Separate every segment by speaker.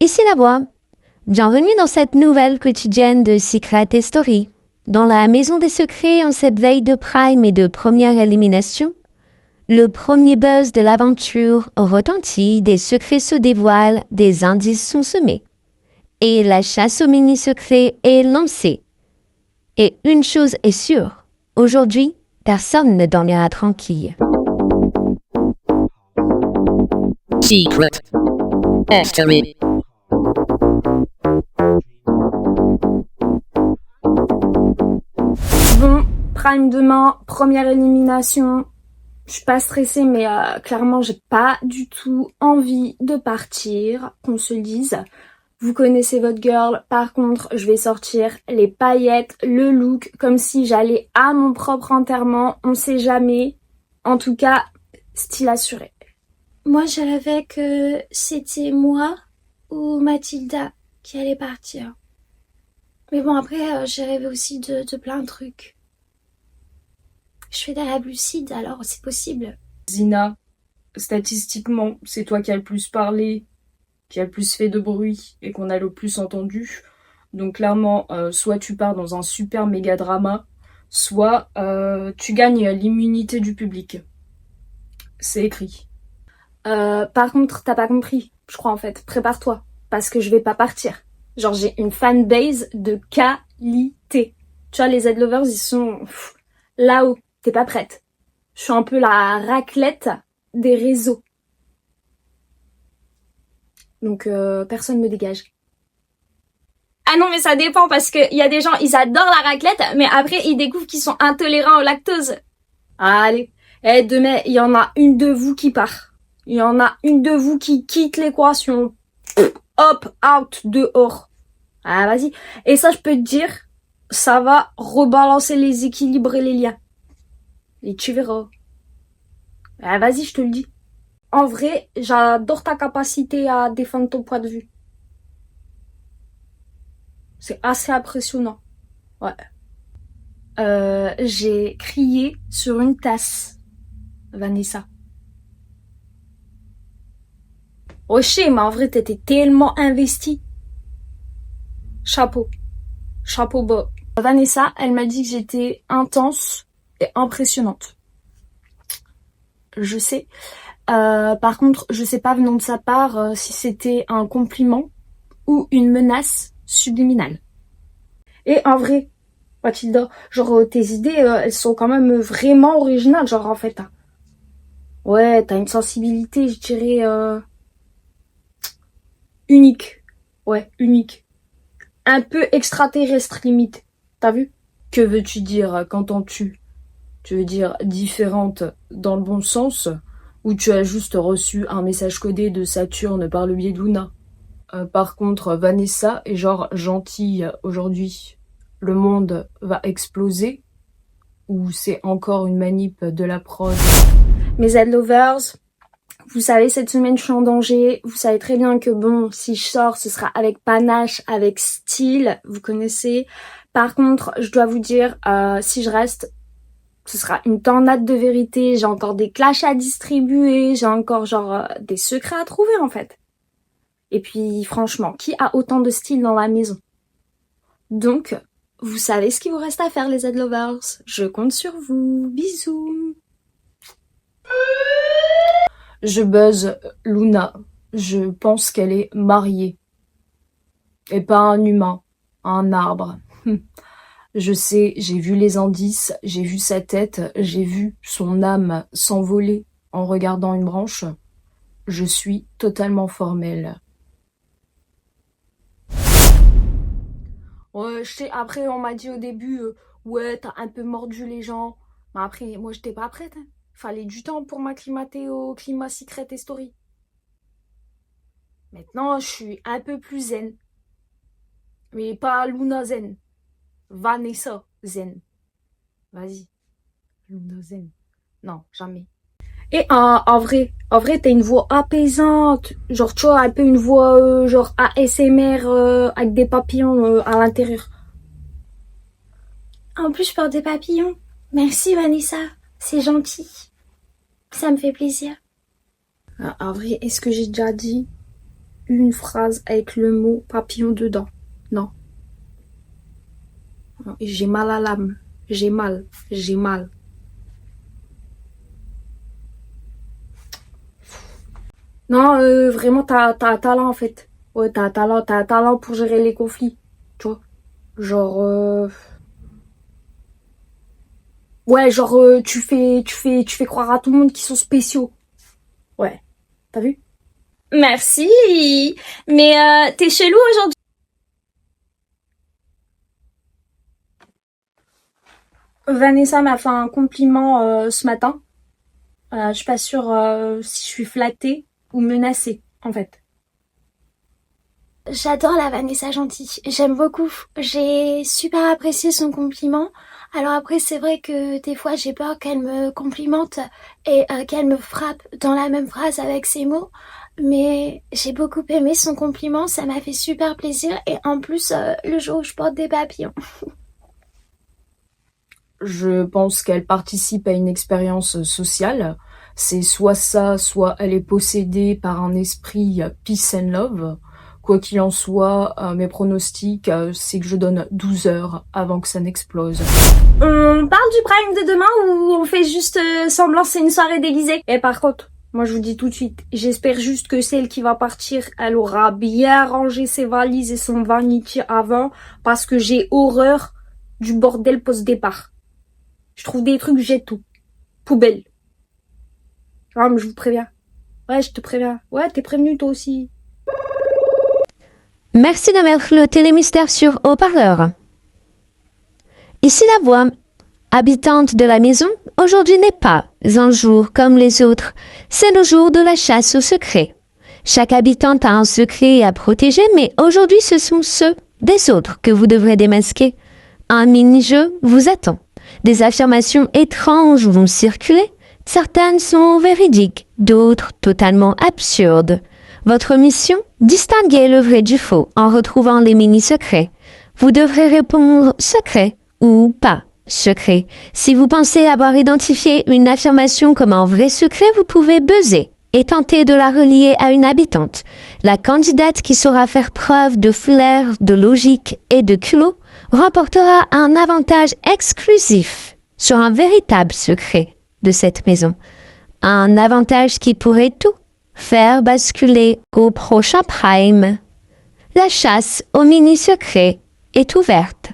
Speaker 1: Ici la voix. Bienvenue dans cette nouvelle quotidienne de Secret Story. Dans la maison des secrets, en cette veille de Prime et de première élimination, le premier buzz de l'aventure retentit, des secrets se dévoilent, des indices sont semés. Et la chasse aux mini-secrets est lancée. Et une chose est sûre, aujourd'hui, personne ne dormira tranquille.
Speaker 2: Secret Story.
Speaker 3: Bon, Prime demain, première élimination. Je suis pas stressée, mais clairement, j'ai pas du tout envie de partir, qu'on se le dise. Vous connaissez votre girl, par contre, je vais sortir les paillettes, le look, comme si j'allais à mon propre enterrement, on sait jamais. En tout cas, style assuré.
Speaker 4: Moi, je rêvais que c'était moi ou Mathilda qui allait partir. Mais bon, après, j'ai rêvé aussi de plein de trucs. Je fais des rêves lucides, alors c'est possible.
Speaker 5: Zina, statistiquement, c'est toi qui as le plus parlé, qui a le plus fait de bruit et qu'on a le plus entendu. Donc clairement, soit tu pars dans un super méga drama, soit tu gagnes l'immunité du public. C'est écrit.
Speaker 3: Par contre, t'as pas compris, je crois en fait. Prépare-toi, parce que je vais pas partir. Genre, j'ai une fanbase de qualité. Tu vois, les Z-Lovers, ils sont là-haut. T'es pas prête. Je suis un peu la raclette des réseaux. Donc, personne me dégage. Ah non, mais ça dépend, parce que y a des gens, ils adorent la raclette, mais après, ils découvrent qu'ils sont intolérants au lactose. Allez. Demain, il y en a une de vous qui part. Il y en a une de vous qui quitte l'équation. Hop, out, dehors. Ah, vas-y. Et ça, je peux te dire, ça va rebalancer les équilibres et les liens. Et tu verras. Ah, vas-y, je te le dis. En vrai, j'adore ta capacité à défendre ton point de vue. C'est assez impressionnant. Ouais. J'ai crié sur une tasse, Vanessa. Oh, je sais, mais en vrai, t'étais tellement investie. Chapeau. Chapeau bas. Vanessa, elle m'a dit que j'étais intense et impressionnante. Je sais. Par contre, je sais pas venant de sa part si c'était un compliment ou une menace subliminale. Et en vrai, Mathilda, genre tes idées, elles sont quand même vraiment originales, genre en fait. Ouais, t'as une sensibilité, je dirais, unique. Ouais, unique. Un peu extraterrestre limite. T'as vu?
Speaker 5: Que veux-tu dire? Qu'entends-tu? Tu veux dire différente dans le bon sens? Ou tu as juste reçu un message codé de Saturne par le biais de Luna? Par contre, Vanessa est genre gentille aujourd'hui. Le monde va exploser? Ou c'est encore une manip de la prod?
Speaker 3: Mes Z-Lovers, vous savez, cette semaine, je suis en danger. Vous savez très bien que bon, si je sors, ce sera avec panache, avec style. Vous connaissez. Par contre, je dois vous dire, si je reste, ce sera une tornade de vérité. J'ai encore des clashs à distribuer. J'ai encore genre des secrets à trouver en fait. Et puis franchement, qui a autant de style dans la maison? Donc, vous savez ce qu'il vous reste à faire les Z-Lovers. Je compte sur vous. Bisous.
Speaker 5: Je buzz Luna. Je pense qu'elle est mariée. Et pas un humain, un arbre. Je sais, j'ai vu les indices, j'ai vu sa tête, j'ai vu son âme s'envoler en regardant une branche. Je suis totalement formelle.
Speaker 3: Ouais, je sais, après, on m'a dit au début, ouais, t'as un peu mordu les gens. Mais après, moi, j'étais pas prête. Hein. Fallait du temps pour m'acclimater au climat Secret Story. Maintenant, je suis un peu plus zen. Mais pas Luna zen. Vanessa zen. Vas-y. Luna zen. Non, jamais. Et en vrai, t'as une voix apaisante. Genre, tu vois, un peu une voix genre ASMR avec des papillons à l'intérieur.
Speaker 4: En plus, je porte des papillons. Merci, Vanessa. C'est gentil. Ça me fait plaisir.
Speaker 3: En vrai, est-ce que j'ai déjà dit une phrase avec le mot papillon dedans. Non. J'ai mal à l'âme. J'ai mal. Non, vraiment, t'as un talent, en fait. Ouais, t'as un talent pour gérer les conflits. Tu vois? Genre, ouais, genre, tu fais croire à tout le monde qu'ils sont spéciaux. Ouais. T'as vu? Merci. Mais, t'es chelou aujourd'hui. Vanessa m'a fait un compliment, ce matin. Je suis pas sûre, si je suis flattée ou menacée, en fait.
Speaker 4: J'adore la Vanessa gentille. J'aime beaucoup. J'ai super apprécié son compliment. Alors après, c'est vrai que des fois, j'ai peur qu'elle me complimente et qu'elle me frappe dans la même phrase avec ses mots. Mais j'ai beaucoup aimé son compliment. Ça m'a fait super plaisir. Et en plus, le jour où je porte des papillons.
Speaker 5: Je pense qu'elle participe à une expérience sociale. C'est soit ça, soit elle est possédée par un esprit peace and love. Quoi qu'il en soit, mes pronostics, c'est que je donne 12 heures avant que ça n'explose.
Speaker 3: On parle du prime de demain ou on fait juste semblant c'est une soirée déguisée? Et par contre, moi je vous dis tout de suite, j'espère juste que celle qui va partir, elle aura bien rangé ses valises et son vanity avant, parce que j'ai horreur du bordel post-départ. Je trouve des trucs, jette tout. Poubelle. Ah, mais je vous préviens. Ouais, je te préviens. Ouais, t'es prévenu toi aussi.
Speaker 1: Merci de mettre le télémystère sur haut-parleur. Ici la voix, habitante de la maison, aujourd'hui n'est pas un jour comme les autres. C'est le jour de la chasse au secret. Chaque habitante a un secret à protéger, mais aujourd'hui ce sont ceux des autres que vous devrez démasquer. Un mini-jeu vous attend. Des affirmations étranges vont circuler. Certaines sont véridiques, d'autres totalement absurdes. Votre mission? Distinguer le vrai du faux en retrouvant les mini-secrets. Vous devrez répondre secret ou pas secret. Si vous pensez avoir identifié une affirmation comme un vrai secret, vous pouvez buzzer et tenter de la relier à une habitante. La candidate qui saura faire preuve de flair, de logique et de culot remportera un avantage exclusif sur un véritable secret de cette maison. Un avantage qui pourrait tout faire basculer au prochain prime. La chasse aux mini-secrets est ouverte.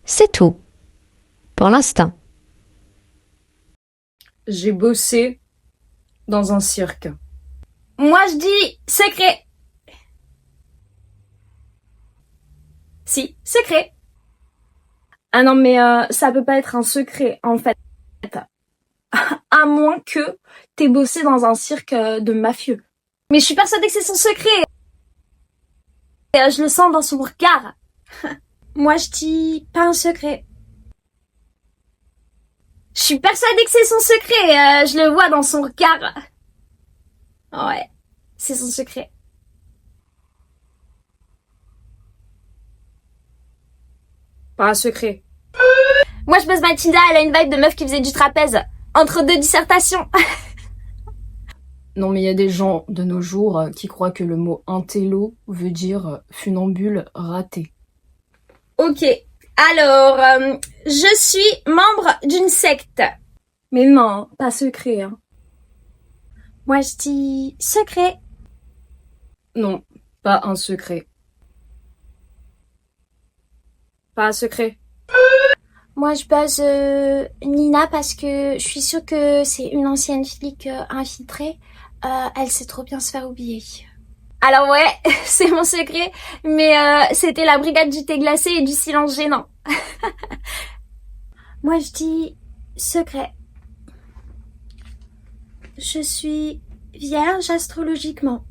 Speaker 1: C'est tout. Pour l'instant.
Speaker 5: J'ai bossé dans un cirque.
Speaker 3: Moi je dis secret. Si, secret. Ah non mais ça peut pas être un secret en fait. À moins que t'aies bossé dans un cirque de mafieux. Mais je suis persuadée que c'est son secret. Et, je le sens dans son regard.
Speaker 4: Moi, je dis pas un secret.
Speaker 3: Je suis persuadée que c'est son secret. Je le vois dans son regard. Ouais, c'est son secret.
Speaker 5: Pas un secret.
Speaker 3: Moi, je bosse Mathilda, elle a une vibe de meuf qui faisait du trapèze. Entre deux dissertations.
Speaker 5: Non, mais il y a des gens de nos jours qui croient que le mot intello veut dire funambule raté.
Speaker 3: Ok, alors, je suis membre d'une secte.
Speaker 5: Mais non, pas secret, hein.
Speaker 4: Moi, je dis secret.
Speaker 5: Non, pas un secret. Pas un secret.
Speaker 4: Moi, je buzz Nina parce que je suis sûre que c'est une ancienne flic infiltrée. Elle sait trop bien se faire oublier.
Speaker 3: Alors ouais, c'est mon secret, mais c'était la brigade du thé glacé et du silence gênant.
Speaker 4: Moi, je dis secret. Je suis vierge astrologiquement.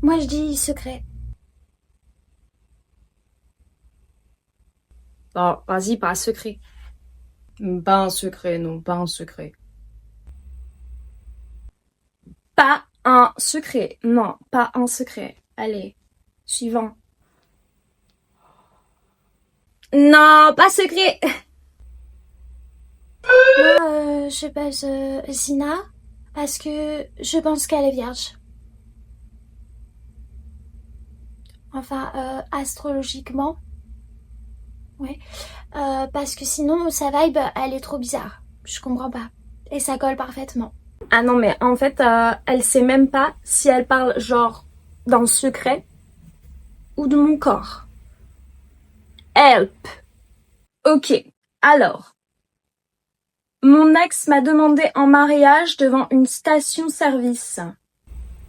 Speaker 4: Moi, je dis secret.
Speaker 5: Non, vas-y, pas un secret. Pas un secret, non, pas un secret.
Speaker 3: Pas un secret. Non, pas un secret. Allez, suivant. Non, pas secret.
Speaker 4: Moi, je buzz Zina parce que je pense qu'elle est vierge. Enfin, astrologiquement. Ouais. Parce que sinon, sa vibe, elle est trop bizarre. Je comprends pas. Et ça colle parfaitement.
Speaker 3: Ah non, mais en fait, elle sait même pas si elle parle genre d'un secret ou de mon corps. Help. Ok, alors. Mon ex m'a demandé en mariage devant une station-service.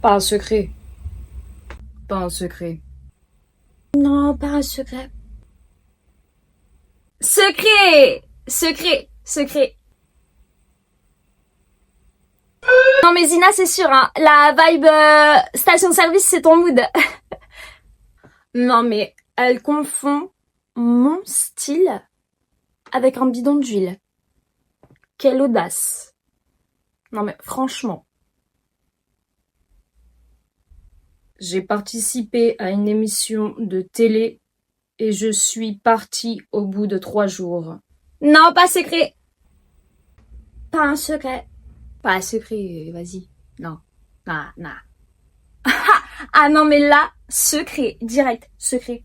Speaker 5: Pas un secret. Pas un secret.
Speaker 4: Non, pas un secret.
Speaker 3: Secret! Secret! Secret! Non mais Zina, c'est sûr, hein, la vibe station-service, c'est ton mood. Non mais elle confond mon style avec un bidon d'huile. Quelle audace. Non mais franchement.
Speaker 5: J'ai participé à une émission de télé et je suis partie au bout de 3 jours.
Speaker 3: Non, pas secret.
Speaker 4: Pas un secret.
Speaker 5: Pas secret, vas-y. Non. Non, non.
Speaker 3: Ah non mais là, secret, direct, secret.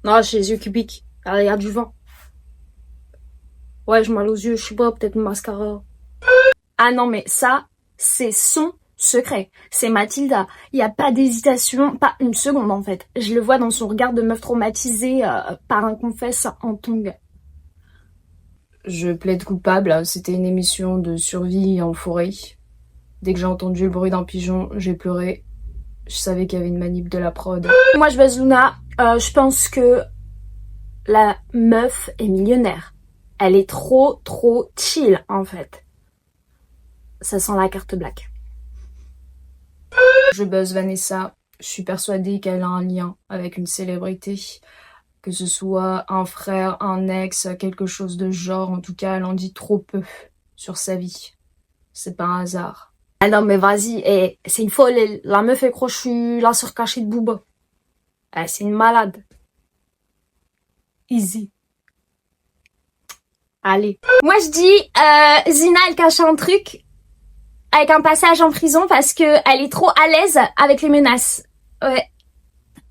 Speaker 5: Non, j'ai les yeux cubiques. Ah, il y a du vent. Ouais, je mal aux yeux, je sais pas, peut-être mascara.
Speaker 3: Ah non mais ça, c'est son secret. C'est Mathilda. Il n'y a pas d'hésitation, pas une seconde en fait. Je le vois dans son regard de meuf traumatisée par un confesse en tongue.
Speaker 5: Je plaide coupable, c'était une émission de survie en forêt. Dès que j'ai entendu le bruit d'un pigeon, j'ai pleuré. Je savais qu'il y avait une manip de la prod.
Speaker 3: Moi je baise Luna, je pense que la meuf est millionnaire. Elle est trop chill en fait. Ça sent la carte black.
Speaker 5: Je buzz Vanessa. Je suis persuadée qu'elle a un lien avec une célébrité. Que ce soit un frère, un ex, quelque chose de genre. En tout cas, elle en dit trop peu sur sa vie. C'est pas un hasard.
Speaker 3: Ah non mais vas-y, c'est une folle, la meuf est crochue, la sœur cachée de Booba. C'est une malade. Easy. Allez. Moi je dis, Zina elle cache un truc avec un passage en prison parce que elle est trop à l'aise avec les menaces. Ouais.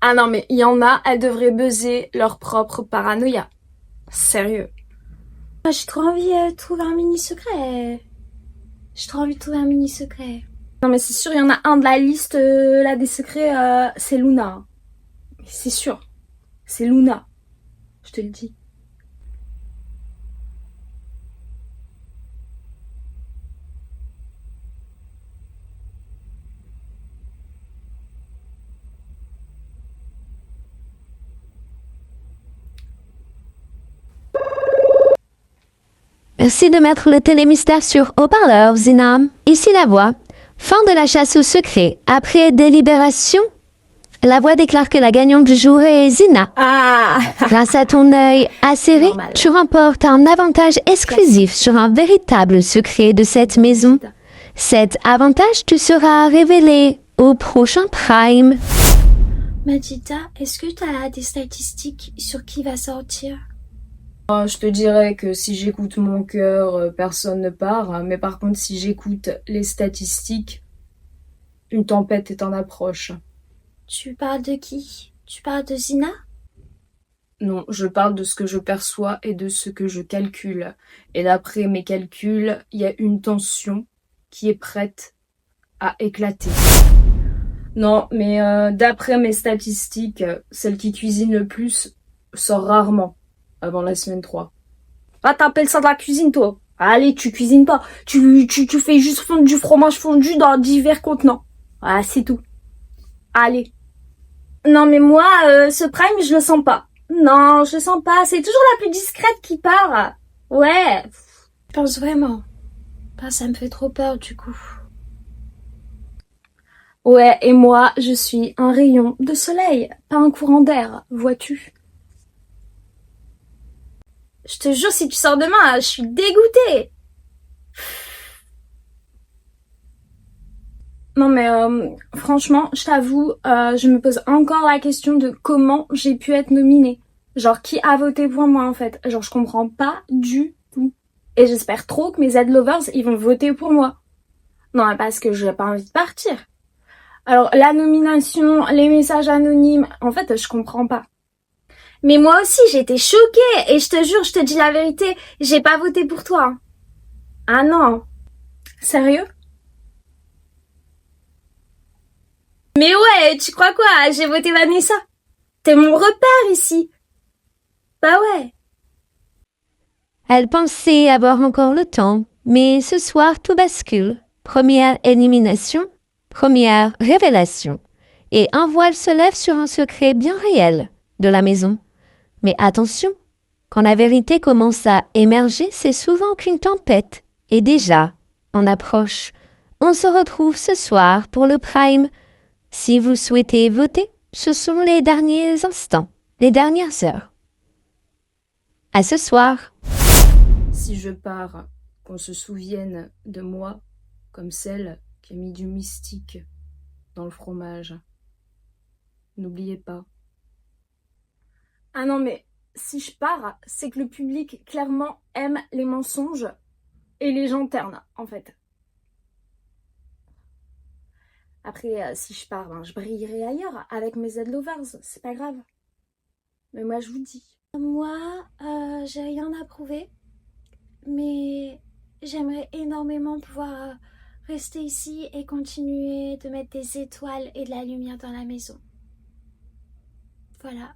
Speaker 3: Ah non mais il y en a, elles devraient buzzer leur propre paranoïa. Sérieux.
Speaker 4: Moi, j'ai trop envie de trouver un mini secret. J'ai trop envie de trouver un mini secret.
Speaker 3: Non mais c'est sûr, il y en a un de la liste là des secrets, c'est Luna. C'est sûr. C'est Luna. Je te le dis.
Speaker 1: Merci de mettre le télémystère sur haut-parleur, Zina. Ici la voix. Fin de la chasse au secret. Après délibération, la voix déclare que la gagnante du jour est Zina.
Speaker 3: Ah.
Speaker 1: Grâce à ton œil acéré,
Speaker 3: Normal.
Speaker 1: tu remportes un avantage exclusif sur un véritable secret de cette maison. Cet avantage te sera révélé au prochain Prime.
Speaker 4: Mathilda, est-ce que t'as des statistiques sur qui va sortir?
Speaker 5: Je te dirais que si j'écoute mon cœur, personne ne part. Mais par contre, si j'écoute les statistiques, une tempête est en approche.
Speaker 4: Tu parles de qui? Tu parles de Zina?
Speaker 5: Non, je parle de ce que je perçois et de ce que je calcule. Et d'après mes calculs, il y a une tension qui est prête à éclater. Non, mais d'après mes statistiques, celle qui cuisine le plus sort rarement avant la semaine 3.
Speaker 3: Ah, t'appelles ça de la cuisine, toi? Allez, tu cuisines pas. Tu fais juste fondre du fromage fondu dans divers contenants. Voilà, c'est tout. Allez. Non, mais moi, ce prime, je le sens pas. Non, je le sens pas. C'est toujours la plus discrète qui part. Ouais.
Speaker 4: Je pense vraiment. Bah, ça me fait trop peur, du coup.
Speaker 3: Ouais, et moi, je suis un rayon de soleil, pas un courant d'air, vois-tu? Je te jure, si tu sors demain, je suis dégoûtée. Non mais franchement, je t'avoue, je me pose encore la question de comment j'ai pu être nominée. Genre, qui a voté pour moi en fait? Genre, je comprends pas du tout. Et j'espère trop que mes Z-lovers, ils vont voter pour moi. Non, mais parce que j'ai pas envie de partir. Alors, la nomination, les messages anonymes, en fait, je comprends pas. Mais moi aussi, j'étais choquée, et je te jure, je te dis la vérité, j'ai pas voté pour toi. Ah non. Sérieux? Mais ouais, tu crois quoi? J'ai voté Vanessa. T'es mon repère ici. Bah ouais.
Speaker 1: Elle pensait avoir encore le temps, mais ce soir tout bascule. Première élimination, première révélation. Et un voile se lève sur un secret bien réel de la maison. Mais attention, quand la vérité commence à émerger, c'est souvent qu'une tempête est déjà en approche. On se retrouve ce soir pour le prime. Si vous souhaitez voter, ce sont les derniers instants, les dernières heures. À ce soir.
Speaker 5: Si je pars, qu'on se souvienne de moi comme celle qui a mis du mystique dans le fromage. N'oubliez pas.
Speaker 3: Ah non, mais si je pars, c'est que le public clairement aime les mensonges et les gens ternes, en fait. Après, si je pars, ben, je brillerai ailleurs avec mes Z-Lovers, c'est pas grave. Mais moi, je vous dis.
Speaker 4: Moi, j'ai rien à prouver, mais j'aimerais énormément pouvoir rester ici et continuer de mettre des étoiles et de la lumière dans la maison. Voilà.